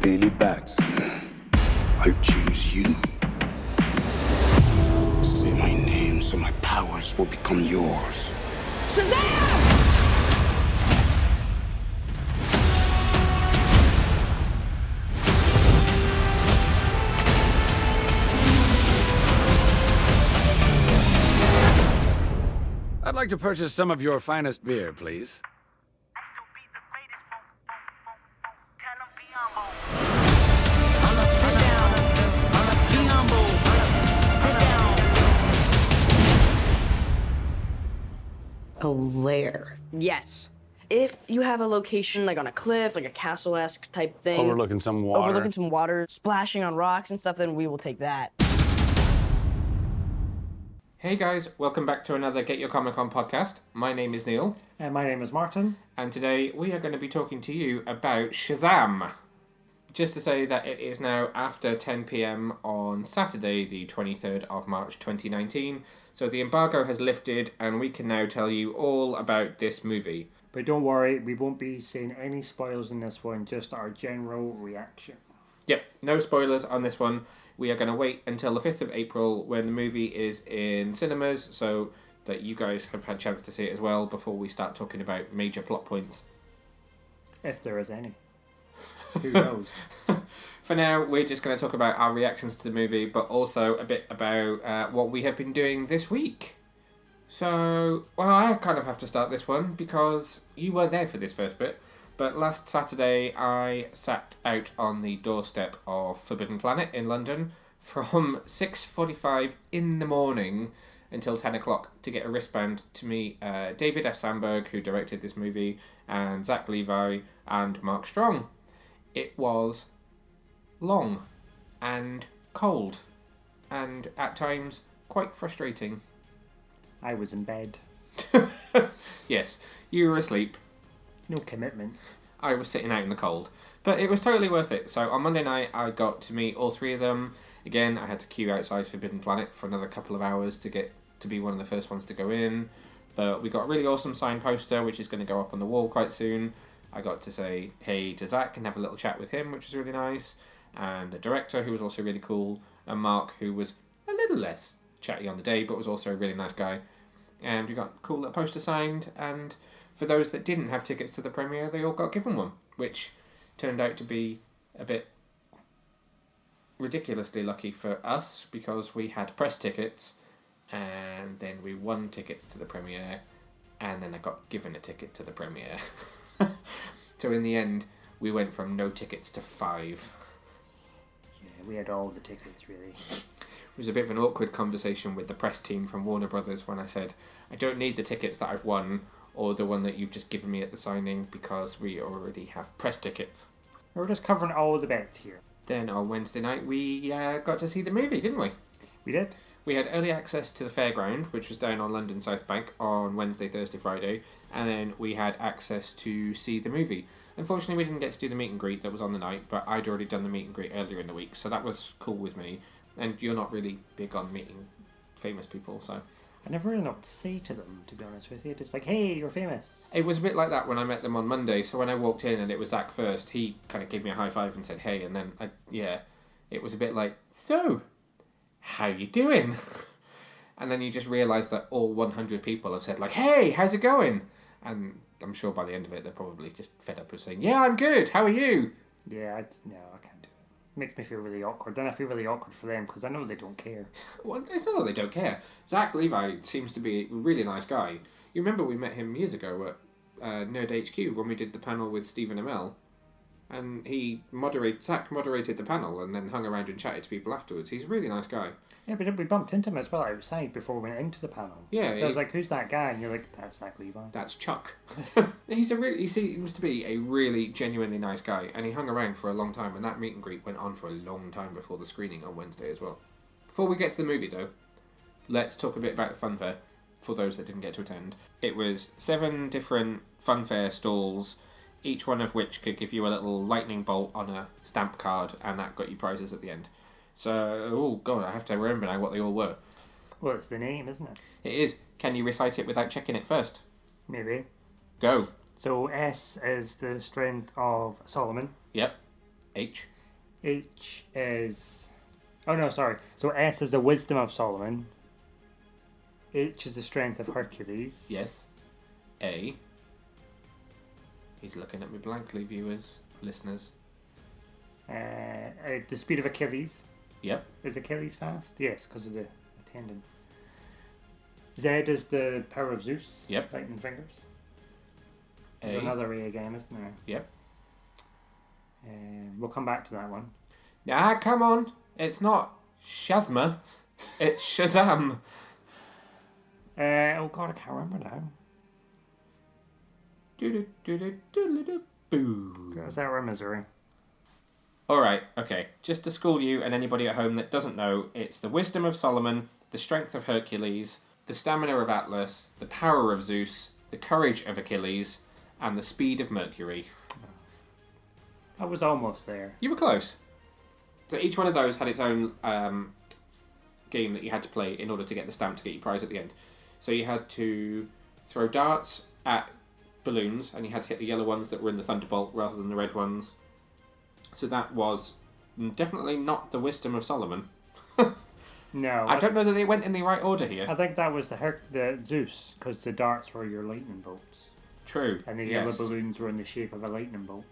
Billy Batson, I choose you. Say my name so my powers will become yours. Shazam! I'd like to purchase some of your finest beer, please. A lair. Yes. If you have a location like on a cliff, like a castle-esque type thing. Overlooking some water. Splashing on rocks and stuff, then we will take that. Hey guys, welcome back to another Get Your Comic On podcast. My name is Neil. And my name is Martin. And today we are going to be talking to you about Shazam. Just to say that it is now after 10 p.m. on Saturday, the 23rd of March 2019. So the embargo has lifted and we can now tell you all about this movie. But don't worry, we won't be saying any spoilers in this one, just our general reaction. Yep, no spoilers on this one. We are going to wait until the 5th of April when the movie is in cinemas so that you guys have had a chance to see it as well before we start talking about major plot points. If there is any. Who knows? For now, we're just going to talk about our reactions to the movie, but also a bit about what we have been doing this week. So, well, I kind of have to start this one because you weren't there for this first bit. But last Saturday, I sat out on the doorstep of Forbidden Planet in London from 6:45 in the morning until 10 o'clock to get a wristband to meet David F. Sandberg, who directed this movie, and Zach Levi and Mark Strong. It was long and cold and at times quite frustrating. I was in bed. Yes, you were asleep. No commitment. I was sitting out in the cold. But it was totally worth it. So on Monday night, I got to meet all three of them. Again, I had to queue outside Forbidden Planet for another couple of hours to get to be one of the first ones to go in. But we got a really awesome signed poster, which is going to go up on the wall quite soon. I got to say hey to Zach and have a little chat with him, which was really nice. And the director, who was also really cool. And Mark, who was a little less chatty on the day, but was also a really nice guy. And we got a cool little poster signed, and for those that didn't have tickets to the premiere, they all got given one, which turned out to be a bit ridiculously lucky for us, because we had press tickets, and then we won tickets to the premiere, and then I got given a ticket to the premiere. So in the end, we went from no tickets to 5. Yeah, we had all the tickets, really. It was a bit of an awkward conversation with the press team from Warner Brothers when I said, I don't need the tickets that I've won or the one that you've just given me at the signing because we already have press tickets. We're just covering all the bets here. Then on Wednesday night we got to see the movie, didn't we? We did. We had early access to the Fairground, which was down on London South Bank on Wednesday, Thursday, Friday, and then we had access to see the movie. Unfortunately, we didn't get to do the meet and greet that was on the night, but I'd already done the meet and greet earlier in the week, so that was cool with me. And you're not really big on meeting famous people, so... I never really know what to say to them, to be honest with you. Just like, hey, you're famous. It was a bit like that when I met them on Monday, so when I walked in and it was Zach first, he kind of gave me a high five and said, hey, and then, it was a bit like, so, how you doing? And then you just realise that all 100 people have said, like, hey, how's it going? And I'm sure by the end of it, they're probably just fed up with saying, yeah, I'm good, how are you? Yeah, I can't do it. Makes me feel really awkward. Then I feel really awkward for them because I know they don't care. Well, it's not that they don't care. Zach Levi seems to be a really nice guy. You remember we met him years ago at Nerd HQ when we did the panel with Stephen Amell, and Zach moderated the panel and then hung around and chatted to people afterwards. He's a really nice guy. Yeah, but we bumped into him as well outside before we went into the panel. Yeah, I was like, "Who's that guy?" And you're like, "That's Zach Levi." That's Chuck. He seems to be a really genuinely nice guy, and he hung around for a long time. And that meet and greet went on for a long time before the screening on Wednesday as well. Before we get to the movie, though, let's talk a bit about the fun fair for those that didn't get to attend. It was 7 different fun fair stalls, each one of which could give you a little lightning bolt on a stamp card, and that got you prizes at the end. So, oh god, I have to remember now what they all were. Well, it's the name, isn't it? It is. Can you recite it without checking it first? Maybe. Go. So S is the strength of Solomon. Yep. H. H is... Oh, no, sorry. So S is the wisdom of Solomon. H is the strength of Hercules. Yes. A. He's looking at me blankly, viewers, listeners. The speed of Achilles. Yep. Is Achilles fast? Yes, because of the tendon. Z is the power of Zeus. Yep. Lightning fingers. A. There's another A again, isn't there? Yep. We'll come back to that one. Ah, come on. It's not Shazma. It's Shazam. Oh god, I can't remember now. Boo. Is that where Missouri? Alright, okay. Just to school you and anybody at home that doesn't know, it's the wisdom of Solomon, the strength of Hercules, the stamina of Atlas, the power of Zeus, the courage of Achilles, and the speed of Mercury. I was almost there. You were close. So each one of those had its own game that you had to play in order to get the stamp to get your prize at the end. So you had to throw darts at balloons, and you had to hit the yellow ones that were in the thunderbolt rather than the red ones. So that was definitely not the wisdom of Solomon. No. I don't know that they went in the right order here. I think that was the Zeus, because the darts were your lightning bolts. True. And the yes. yellow balloons were in the shape of a lightning bolt.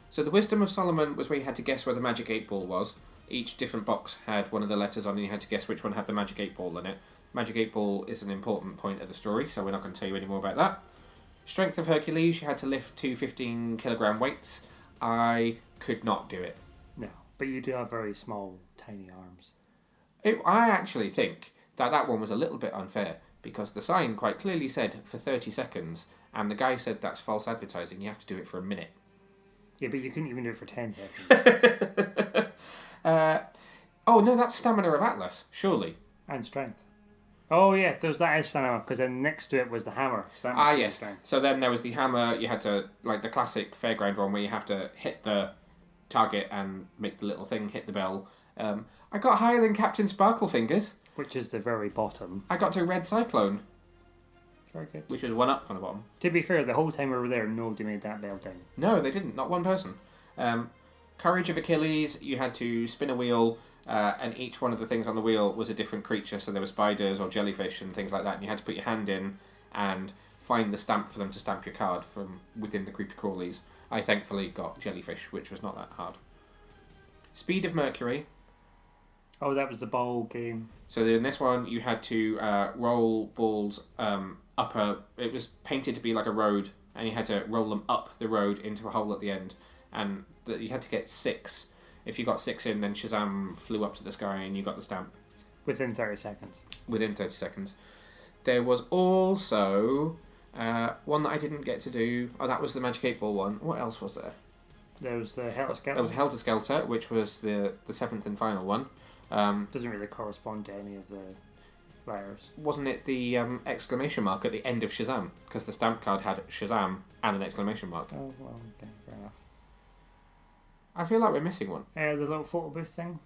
So the wisdom of Solomon was where you had to guess where the magic 8 ball was. Each different box had one of the letters on, and you had to guess which one had the magic 8 ball in it. Magic 8 ball is an important point of the story, so we're not going to tell you any more about that. Strength of Hercules, you had to lift 2 15-kilogram weights. I could not do it. No, but you do have very small, tiny arms. I actually think that one was a little bit unfair, because the sign quite clearly said for 30 seconds, and the guy said that's false advertising, you have to do it for a minute. Yeah, but you couldn't even do it for 10 seconds. Oh no, that's stamina of Atlas, surely. And strength. Oh yeah, there's that S stamina, because then next to it was the hammer. So that must be Yes. strength. So then there was the hammer, you had to, like the classic fairground one where you have to hit the target and make the little thing hit the bell. I got higher than Captain Sparklefingers. Which is the very bottom. I got to Red Cyclone, Very good. which was one up from the bottom. To be fair, the whole time we were there, nobody made that bell down. No, they didn't. Not one person. Courage of Achilles, you had to spin a wheel, and each one of the things on the wheel was a different creature. So there were spiders or jellyfish and things like that. And you had to put your hand in and find the stamp for them to stamp your card from within the creepy crawlies. I thankfully got jellyfish, which was not that hard. Speed of Mercury. Oh, that was the ball game. So in this one, you had to roll balls up a... It was painted to be like a road, and you had to roll them up the road into a hole at the end. And you had to get 6. If you got 6 in, then Shazam flew up to the sky and you got the stamp. Within 30 seconds. Within 30 seconds. There was also one that I didn't get to do. Oh, that was the Magic 8 Ball one. What else was there? There was the Helter Skelter. There was Helter Skelter, which was the 7th and final one. Doesn't really correspond to any of the letters. Wasn't it the exclamation mark at the end of Shazam? Because the stamp card had Shazam and an exclamation mark. Oh, well, okay, fair enough. I feel like we're missing one. The little photo booth thing?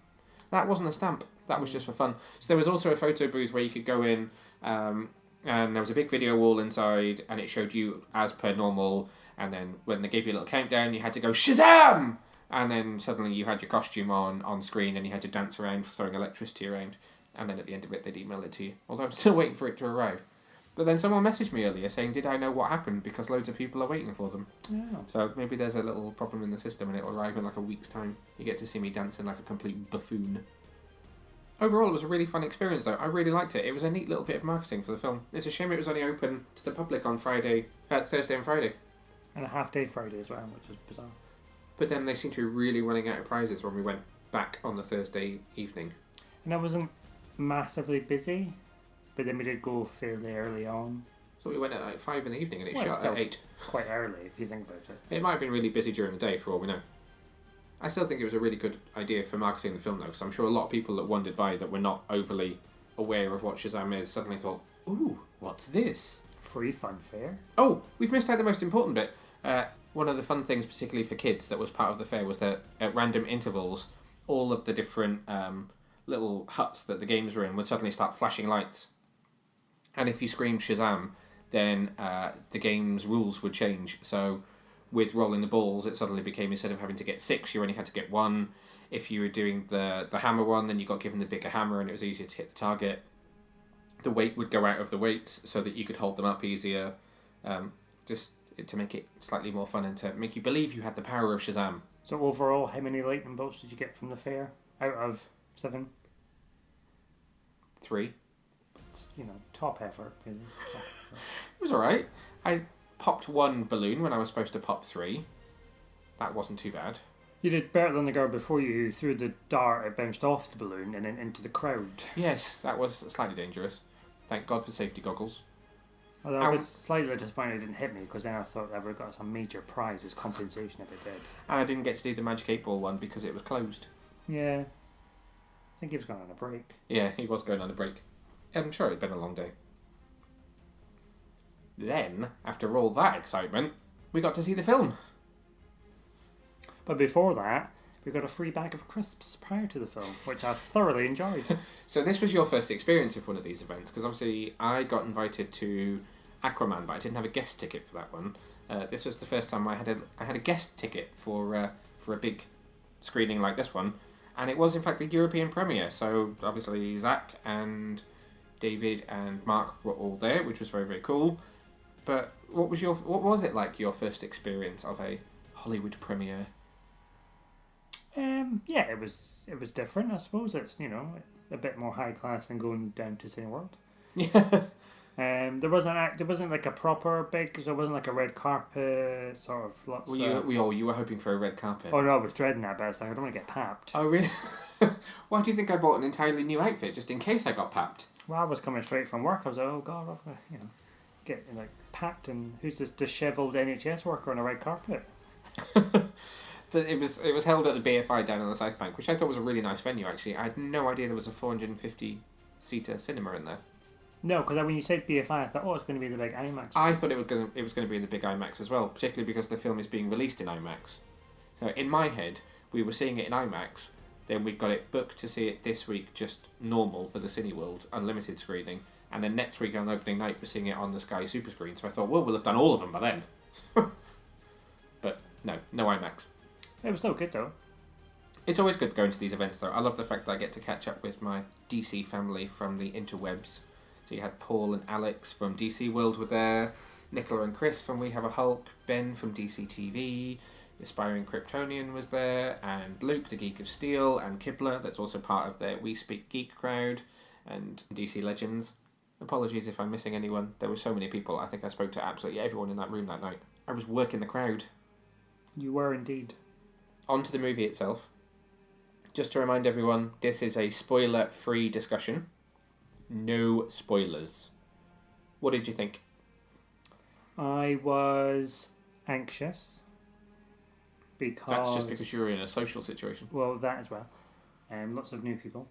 That wasn't a stamp. That was just for fun. So there was also a photo booth where you could go in, and there was a big video wall inside, and it showed you as per normal. And then when they gave you a little countdown, you had to go Shazam! And then suddenly you had your costume on screen, and you had to dance around throwing electricity around. And then at the end of it, they'd email it to you. Although I'm still waiting for it to arrive. But then someone messaged me earlier saying, did I know what happened? Because loads of people are waiting for them. Yeah. So maybe there's a little problem in the system and it'll arrive in like a week's time. You get to see me dancing like a complete buffoon. Overall, it was a really fun experience though. I really liked it. It was a neat little bit of marketing for the film. It's a shame it was only open to the public on Thursday and Friday. And a half-day Friday as well, which was bizarre. But then they seemed to be really running out of prizes when we went back on the Thursday evening. And I wasn't massively busy, but then we did go fairly early on. So we went at like 5 in the evening and it Well, shut still at 8. Quite early, if you think about it. It might have been really busy during the day for all we know. I still think it was a really good idea for marketing the film though, because I'm sure a lot of people that wandered by that were not overly aware of what Shazam is suddenly thought, ooh, what's this? Free fun fair. Oh, we've missed out the most important bit. One of the fun things, particularly for kids, that was part of the fair was that at random intervals, all of the different little huts that the games were in would suddenly start flashing lights. And if you screamed Shazam, then the game's rules would change. So with rolling the balls, it suddenly became, instead of having to get 6, you only had to get 1. If you were doing the hammer one, then you got given the bigger hammer and it was easier to hit the target. The weight would go out of the weights so that you could hold them up easier, just to make it slightly more fun and to make you believe you had the power of Shazam. So overall, how many lightning bolts did you get from the fair out of 7? 3. It's, top effort. Really. Top effort. It was alright. I popped 1 balloon when I was supposed to pop 3. That wasn't too bad. You did better than the girl before you who threw the dart, it bounced off the balloon and then into the crowd. Yes, that was slightly dangerous. Thank God for safety goggles. Although I was slightly disappointed it didn't hit me, because then I thought I would have got some major prize as compensation if it did. And I didn't get to do the Magic 8 Ball one because it was closed. Yeah. I think he was going on a break. Yeah, he was going on a break. I'm sure it'd been a long day. Then, after all that excitement, we got to see the film. But before that, we got a free bag of crisps prior to the film, which I thoroughly enjoyed. So this was your first experience of one of these events, because obviously I got invited to Aquaman, but I didn't have a guest ticket for that one. This was the first time I had a guest ticket for a big screening like this one, and it was in fact the European premiere. So obviously Zach and David and Mark were all there, which was very, very cool. But what was it like, your first experience of a Hollywood premiere? Yeah, it was different. I suppose it's a bit more high class than going down to Cineworld. Yeah. There wasn't like a proper big, because there wasn't like a red carpet sort of lots. Well, you were hoping for a red carpet. Oh no, I was dreading that, but I was like, I don't want to get papped. Oh really? Why do you think I bought an entirely new outfit just in case I got papped? Well, I was coming straight from work. I was like, oh god, I'm gonna, get papped, and who's this dishevelled NHS worker on a red carpet? It was held at the BFI down on the South Bank, which I thought was a really nice venue. Actually, I had no idea there was a 450-seater cinema in there. No, because when you said BFI, I thought, it's going to be the big IMAX. I thought it was going to be in the big IMAX as well, particularly because the film is being released in IMAX. So in my head, we were seeing it in IMAX, then we got it booked to see it this week just normal for the Cineworld unlimited screening, and then next week on opening night we're seeing it on the Sky Super Screen. So I thought, well, we'll have done all of them by then. But no IMAX. It was so good though. It's always good going to these events though. I love the fact that I get to catch up with my DC family from the interwebs. So you had Paul and Alex from DC World were there, Nicola and Chris from We Have a Hulk, Ben from DC TV, Aspiring Kryptonian was there, and Luke, the Geek of Steel, and Kibler, that's also part of their We Speak Geek crowd, and DC Legends. Apologies if I'm missing anyone. There were so many people. I think I spoke to absolutely everyone in that room that night. I was working the crowd. You were indeed. On to the movie itself. Just to remind everyone, this is a spoiler-free discussion. No spoilers. What did you think? I was anxious because... That's just because you were in a social situation. Well, that as well. Lots of new people.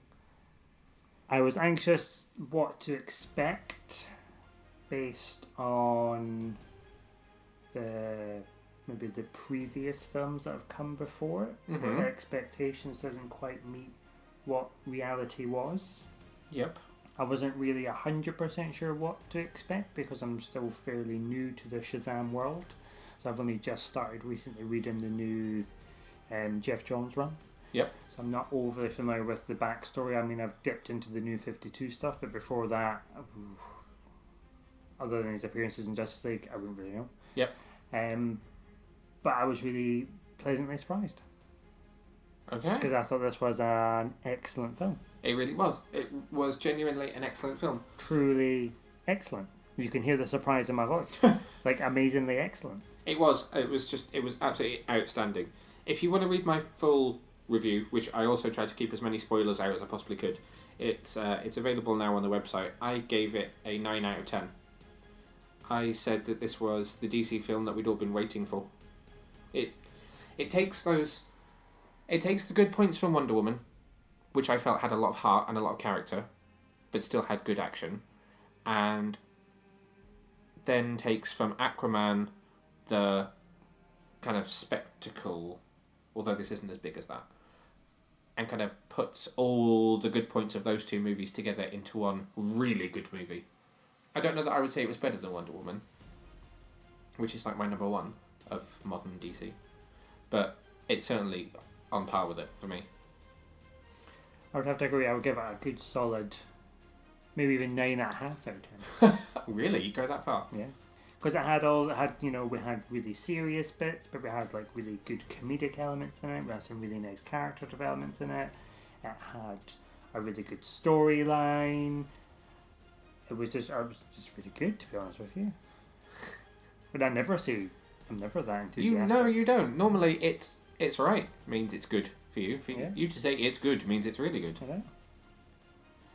I was anxious what to expect based on maybe the previous films that have come before it. Mm-hmm. The expectations didn't quite meet what reality was. Yep. I wasn't really 100% sure what to expect because I'm still fairly new to the Shazam world. So I've only just started recently reading the new Jeff Johns run. Yep. So I'm not overly familiar with the backstory. I mean, I've dipped into the new 52 stuff, but before that, other than his appearances in Justice League, I wouldn't really know. Yep. But I was really pleasantly surprised. Okay. Because I thought this was an excellent film. It really was. It was genuinely an excellent film. Truly excellent. You can hear the surprise in my voice. Like, amazingly excellent. It was absolutely outstanding. If you want to read my full review, which I also tried to keep as many spoilers out as I possibly could, it's available now on the website. I gave it a 9 out of 10. I said that this was the DC film that we'd all been waiting for. It takes the good points from Wonder Woman, which I felt had a lot of heart and a lot of character, but still had good action, and then takes from Aquaman the kind of spectacle, although this isn't as big as that, and kind of puts all the good points of those two movies together into one really good movie. I don't know that I would say it was better than Wonder Woman, which is like my number one, of modern DC. But it's certainly on par with it for me. I would have to agree. I would give it a good solid, maybe even 9.5 out of 10. Really? You go that far? Yeah. Because we had really serious bits, but we had like really good comedic elements in it. We had some really nice character developments in it. It had a really good storyline. It was just really good, to be honest with you. But I'm never that enthusiastic. No, you don't. Normally, it's right means it's good for you. For Yeah. you to say it's good means it's really good. Yeah.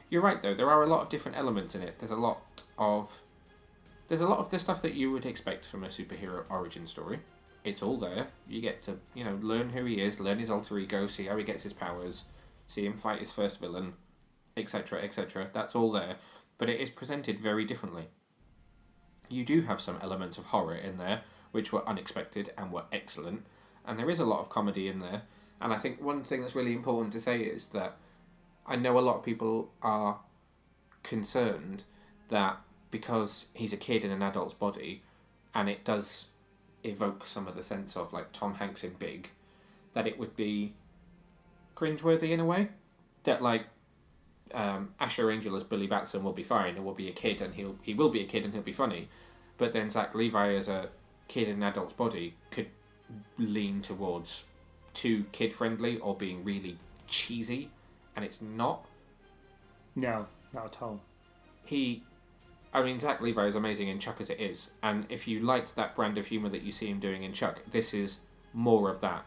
You're right, though. There are a lot of different elements in it. There's a lot of the stuff that you would expect from a superhero origin story. It's all there. You get to, learn who he is, learn his alter ego, see how he gets his powers, see him fight his first villain, etc., etc. That's all there. But it is presented very differently. You do have some elements of horror in there, which were unexpected and were excellent. And there is a lot of comedy in there. And I think one thing that's really important to say is that I know a lot of people are concerned that because he's a kid in an adult's body, and it does evoke some of the sense of like Tom Hanks in Big, that it would be cringeworthy in a way. That like Asher Angel as Billy Batson will be fine and will be a kid and he will be a kid and he'll be funny, but then Zach Levi as a kid in an adult's body could lean towards too kid friendly or being really cheesy, and it's not. No, not at all. Zach Levi is amazing in Chuck as it is, and if you liked that brand of humour that you see him doing in Chuck, this is more of that.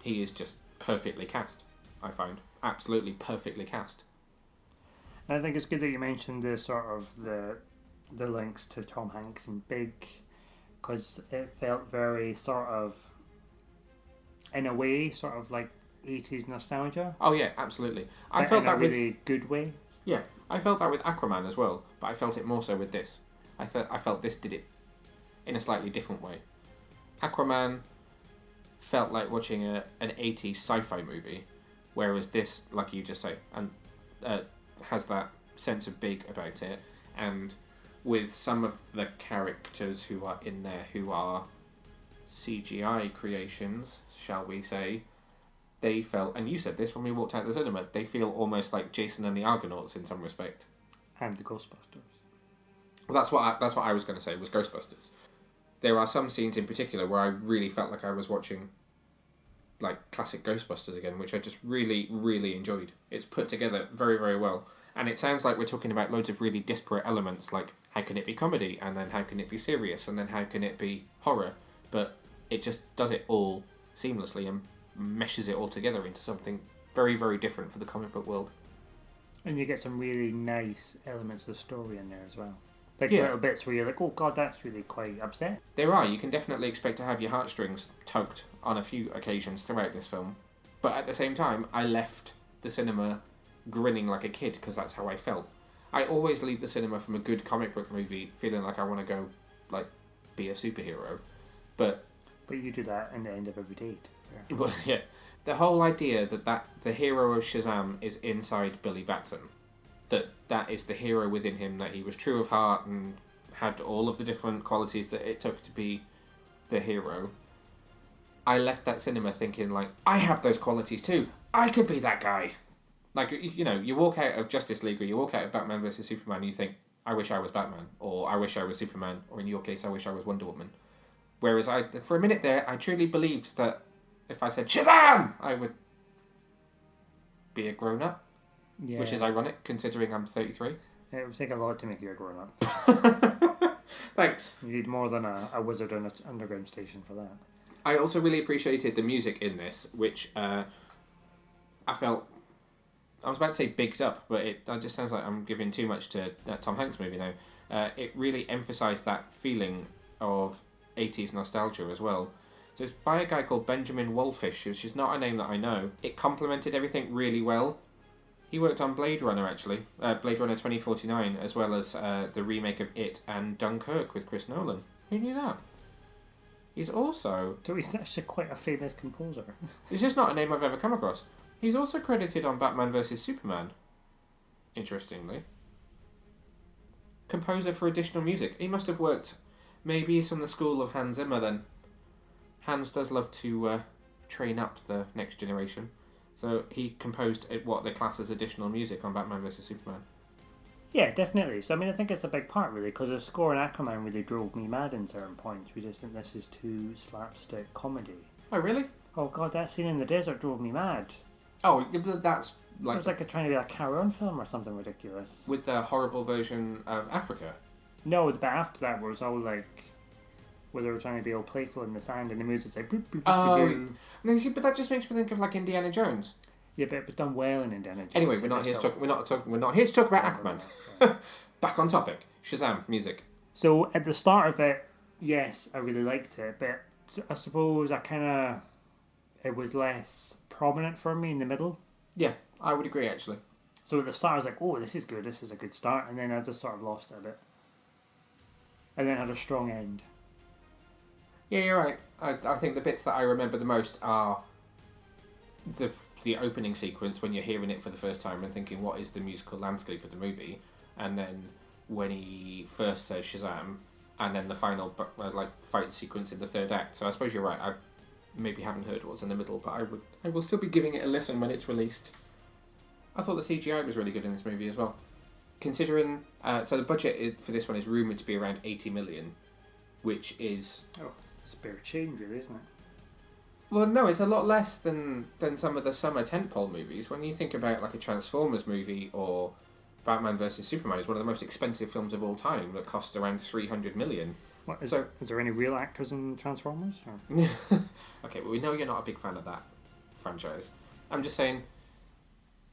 He is just perfectly cast, I find. Absolutely perfectly cast. And I think it's good that you mentioned the sort of the links to Tom Hanks and Big, because it felt very sort of, in a way, sort of like 80s nostalgia. Oh yeah, absolutely. I felt that in a really good way. Yeah, I felt that with Aquaman as well, but I felt it more so with this. I felt this did it in a slightly different way. Aquaman felt like watching an 80s sci-fi movie, whereas this, like you just say, and has that sense of Big about it, and with some of the characters who are in there who are CGI creations, shall we say, they felt, and you said this when we walked out the cinema, they feel almost like Jason and the Argonauts in some respect. And the Ghostbusters. Well, that's what I was going to say, was Ghostbusters. There are some scenes in particular where I really felt like I was watching like classic Ghostbusters again, which I just really, really enjoyed. It's put together very, very well. And it sounds like we're talking about loads of really disparate elements, like how can it be comedy, and then how can it be serious, and then how can it be horror. But it just does it all seamlessly and meshes it all together into something very, very different for the comic book world. And you get some really nice elements of story in there as well. Like Yeah. little bits where you're like, oh god, that's really quite upset. There are. You can definitely expect to have your heartstrings tugged on a few occasions throughout this film. But at the same time, I left the cinema grinning like a kid because that's how I felt. I always leave the cinema from a good comic book movie feeling like I want to go, like, be a superhero. But you do that in the end of every date. Yeah. well, yeah, the whole idea that the hero of Shazam is inside Billy Batson, that is the hero within him, that he was true of heart and had all of the different qualities that it took to be the hero. I left that cinema thinking, like, I have those qualities too. I could be that guy. Like, you walk out of Justice League or you walk out of Batman vs Superman and you think, I wish I was Batman, or I wish I was Superman, or in your case, I wish I was Wonder Woman. Whereas for a minute there, I truly believed that if I said Shazam, I would be a grown-up. Yeah. Which is ironic, considering I'm 33. It would take a lot to make you a grown up. Thanks. You need more than a wizard on an underground station for that. I also really appreciated the music in this, which I felt... I was about to say bigged up, but it just sounds like I'm giving too much to that Tom Hanks movie now. It really emphasised that feeling of 80s nostalgia as well. So it's by a guy called Benjamin Wallfish, which is not a name that I know. It complemented everything really well. He worked on Blade Runner, actually. Blade Runner 2049, as well as the remake of It and Dunkirk with Chris Nolan. Who knew that? He's also... So he's actually quite a famous composer. It's just not a name I've ever come across. He's also credited on Batman vs Superman, interestingly. Composer for additional music. He must have worked Maybe he's from the school of Hans Zimmer then. Hans does love to train up the next generation. So he composed what they class as additional music on Batman vs Superman. Yeah, definitely. So, I mean, I think it's a big part, really, because the score in Aquaman really drove me mad in certain points. We just think this is too slapstick comedy. Oh, really? Oh, God, that scene in the desert drove me mad. Oh, that's It was like trying to be a Carry-On film or something ridiculous. with the horrible version of Africa. No, but after that was all like... where they were trying to be all playful in the sand and the music's like... boop, boop, boop, Oh, boop. no, you see, but that just makes me think of like Indiana Jones. Yeah, but it was done well in Indiana Jones. Anyway, we're not here to talk about Aquaman. Back on topic. Shazam music. So at the start of it, yes, I really liked it, but I suppose it was less prominent for me in the middle. Yeah, I would agree actually. So at the start I was like, oh, this is good, this is a good start, and then I just sort of lost it a bit. And then had a strong end. Yeah, you're right. I think the bits that I remember the most are the opening sequence when you're hearing it for the first time and thinking, what is the musical landscape of the movie? And then when he first says Shazam, and then the final fight sequence in the third act. So I suppose you're right. I maybe haven't heard what's in the middle, but I will still be giving it a listen when it's released. I thought the CGI was really good in this movie as well. Considering, so the budget for this one is rumoured to be around 80 million, which is... Oh, spare change, really, isn't it? Well, no, it's a lot less than some of the summer tentpole movies. When you think about like a Transformers movie or Batman vs Superman, is one of the most expensive films of all time that cost around 300 million. What, is there any real actors in Transformers? Or? Okay, well, we know you're not a big fan of that franchise. I'm just saying,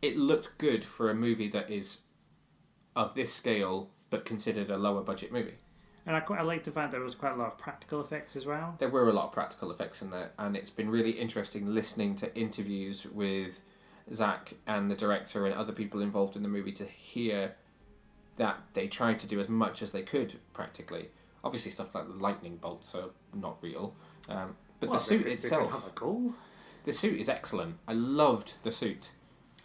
it looked good for a movie that is of this scale, but considered a lower budget movie. And I like the fact there was quite a lot of practical effects as well. There were a lot of practical effects in there, and it's been really interesting listening to interviews with Zach and the director and other people involved in the movie to hear that they tried to do as much as they could practically. Obviously, stuff like the lightning bolts are not real, but the suit itself, the suit is excellent. I loved the suit.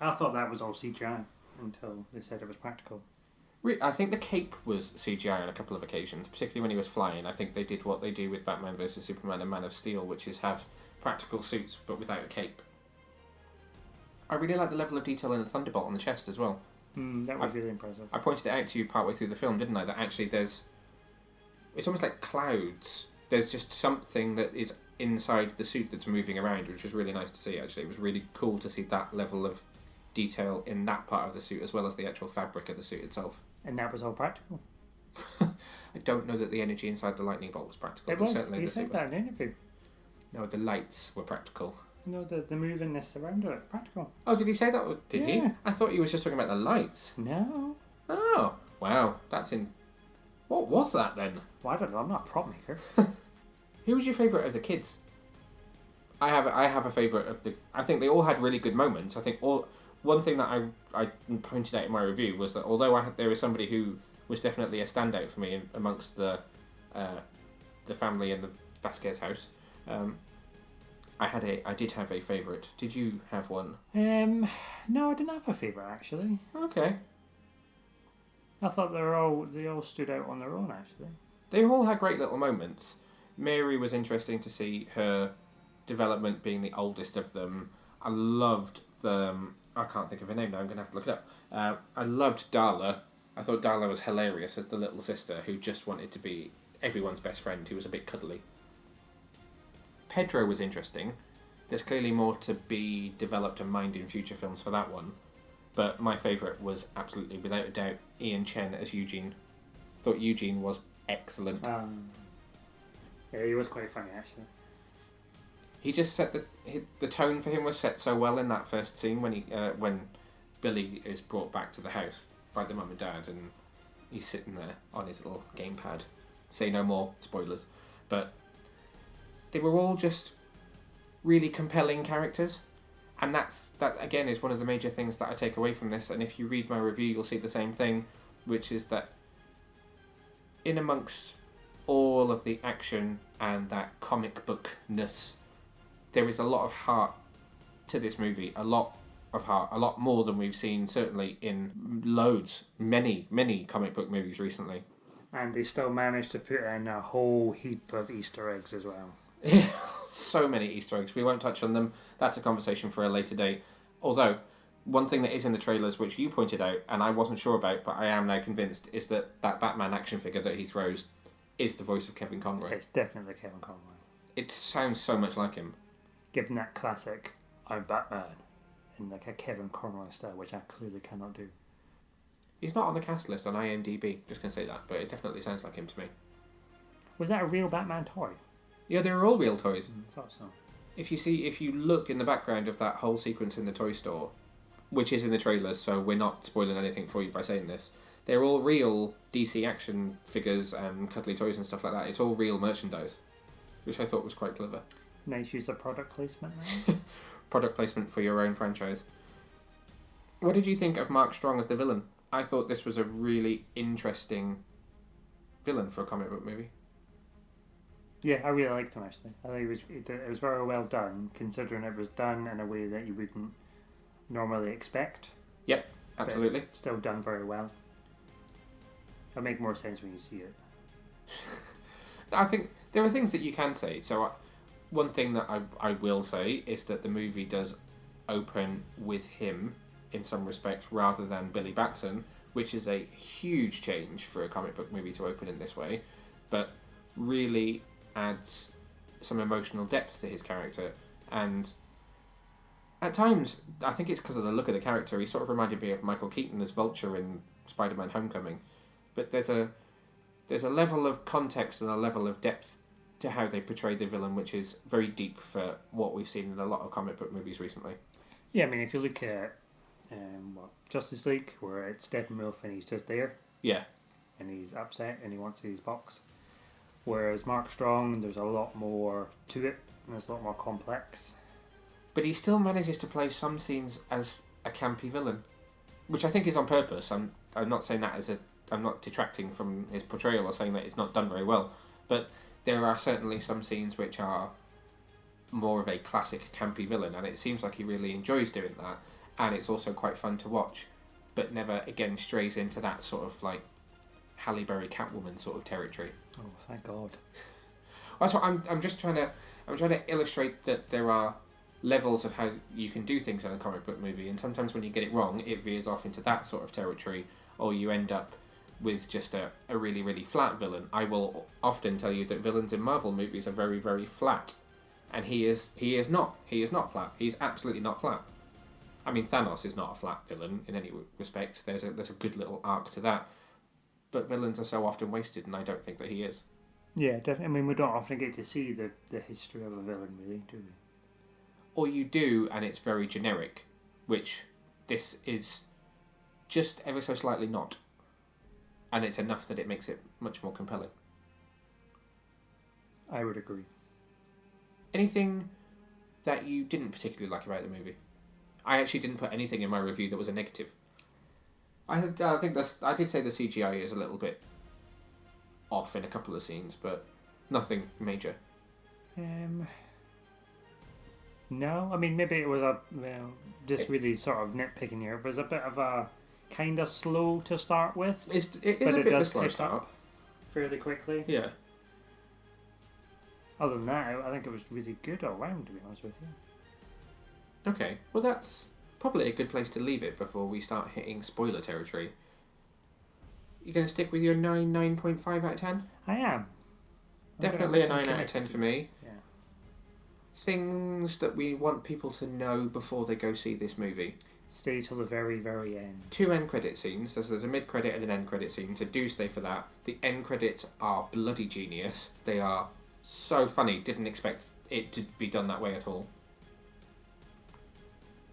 I thought that was all CGI until they said it was practical. I think the cape was CGI on a couple of occasions, particularly when he was flying. I think they did what they do with Batman vs Superman and Man of Steel, which is have practical suits but without a cape. I really like the level of detail in the Thunderbolt on the chest as well. That was really impressive. I pointed it out to you partway through the film, didn't I? That actually it's almost like clouds. There's just something that is inside the suit that's moving around, which was really nice to see, actually. It was really cool to see that level of detail in that part of the suit, as well as the actual fabric of the suit itself. And that was all practical. I don't know that the energy inside the lightning bolt was practical. It was. Certainly He said that in an interview. No, the lights were practical. You know, the movingness around it, practical. Oh, did he say that? Did he? Yeah. I thought he was just talking about the lights. No. Oh, wow. That's in... What was that then? Well, I don't know. I'm not a prop maker. Who was your favourite of the kids? I have a favourite of the... I think they all had really good moments. I think one thing that I pointed out in my review was that although there was somebody who was definitely a standout for me amongst the family in the Vasquez house, I did have a favourite. Did you have one? No, I didn't have a favourite actually. Okay. I thought they all stood out on their own actually. They all had great little moments. Mary was interesting to see her development being the oldest of them. I loved I can't think of her name now, I'm going to have to look it up. I loved Darla. I thought Darla was hilarious as the little sister who just wanted to be everyone's best friend, who was a bit cuddly. Pedro was interesting. There's clearly more to be developed and mined in future films for that one. But my favourite was absolutely, without a doubt, Ian Chen as Eugene. I thought Eugene was excellent. Yeah, he was quite funny actually. He just set the tone for him was set so well in that first scene when Billy is brought back to the house by the mum and dad, and he's sitting there on his little gamepad. Say no more, spoilers. But they were all just really compelling characters, and that again is one of the major things that I take away from this. And if you read my review, you'll see the same thing, which is that in amongst all of the action and that comic bookness, there is a lot of heart to this movie, a lot of heart, a lot more than we've seen certainly in many comic book movies recently. And they still managed to put in a whole heap of Easter eggs as well. So many Easter eggs. We won't touch on them. That's a conversation for a later date. Although, one thing that is in the trailers, which you pointed out, and I wasn't sure about, but I am now convinced, is that Batman action figure that he throws is the voice of Kevin Conroy. It's definitely Kevin Conroy. It sounds so much like him. Given that classic, I'm Batman, in like a Kevin Conroy style, which I clearly cannot do. He's not on the cast list on IMDb, just going to say that, but it definitely sounds like him to me. Was that a real Batman toy? Yeah, they were all real toys. I thought so. If you look in the background of that whole sequence in the toy store, which is in the trailers, so we're not spoiling anything for you by saying this, they're all real DC action figures and cuddly toys and stuff like that. It's all real merchandise, which I thought was quite clever. Nice use of product placement there. Product placement for your own franchise. What did you think of Mark Strong as the villain? I thought this was a really interesting villain for a comic book movie. Yeah, I really liked him actually. I think it was very well done, considering it was done in a way that you wouldn't normally expect. Yep, absolutely. But still done very well. It'll make more sense when you see it. I think there are things that you can say. So one thing that I will say is that the movie does open with him in some respects rather than Billy Batson, which is a huge change for a comic book movie to open in this way, but really adds some emotional depth to his character. And at times, I think it's because of the look of the character, he sort of reminded me of Michael Keaton as Vulture in Spider-Man Homecoming. But there's a level of context and a level of depth to how they portray the villain, which is very deep for what we've seen in a lot of comic book movies recently. Yeah, I mean, if you look at Justice League, where it's Steppenwolf and he's just there. Yeah. And he's upset and he wants his box. Whereas Mark Strong, there's a lot more to it and it's a lot more complex. But he still manages to play some scenes as a campy villain, which I think is on purpose. I'm not saying that I'm not detracting from his portrayal or saying that it's not done very well, but there are certainly some scenes which are more of a classic campy villain, and it seems like he really enjoys doing that, and it's also quite fun to watch, but never again strays into that sort of like Halle Berry Catwoman sort of territory. Oh, thank God. That's what I'm trying to illustrate that there are levels of how you can do things in a comic book movie, and sometimes when you get it wrong, it veers off into that sort of territory, or you end up with just a really, really flat villain. I will often tell you that villains in Marvel movies are very, very flat. And he is not flat. He's absolutely not flat. I mean, Thanos is not a flat villain in any respect. There's a good little arc to that. But villains are so often wasted, and I don't think that he is. Yeah, definitely. I mean, we don't often get to see the history of a villain, really, do we? Or you do, and it's very generic, which this is just ever so slightly not. And it's enough that it makes it much more compelling. I would agree. Anything that you didn't particularly like about the movie? I actually didn't put anything in my review that was a negative. I did say the CGI is a little bit off in a couple of scenes, but nothing major. No, I mean, maybe it was just really sort of nitpicking here, but it's a bit of a kind of slow to start with. It is a bit of a slow start. Fairly quickly. Yeah. Other than that, I think it was really good all round, to be honest with you. Okay, well that's probably a good place to leave it before we start hitting spoiler territory. You going to stick with your 9.5 out of 10? I am. Definitely a 9 out of 10 for me. Yeah. Things that we want people to know before they go see this movie. Stay till the very, very end. 2 end credit scenes. There's a mid credit and an end credit scene, so do stay for that. The end credits are bloody genius. They are so funny. Didn't expect it to be done that way at all.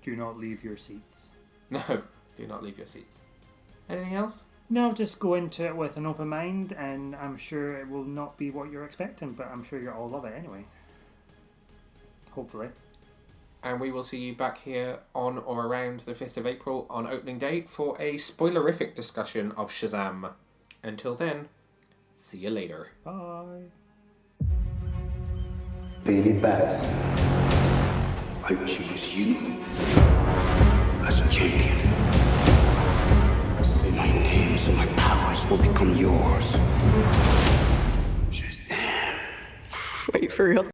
Do not leave your seats. No, do not leave your seats. Anything else? No, just go into it with an open mind, and I'm sure it will not be what you're expecting, but I'm sure you'll all love it anyway. Hopefully. And we will see you back here on or around the 5th of April on opening day for a spoilerific discussion of Shazam. Until then, see you later. Bye. Billy Batson, I choose you as champion. Say my name so my powers will become yours. Shazam. Wait, for real?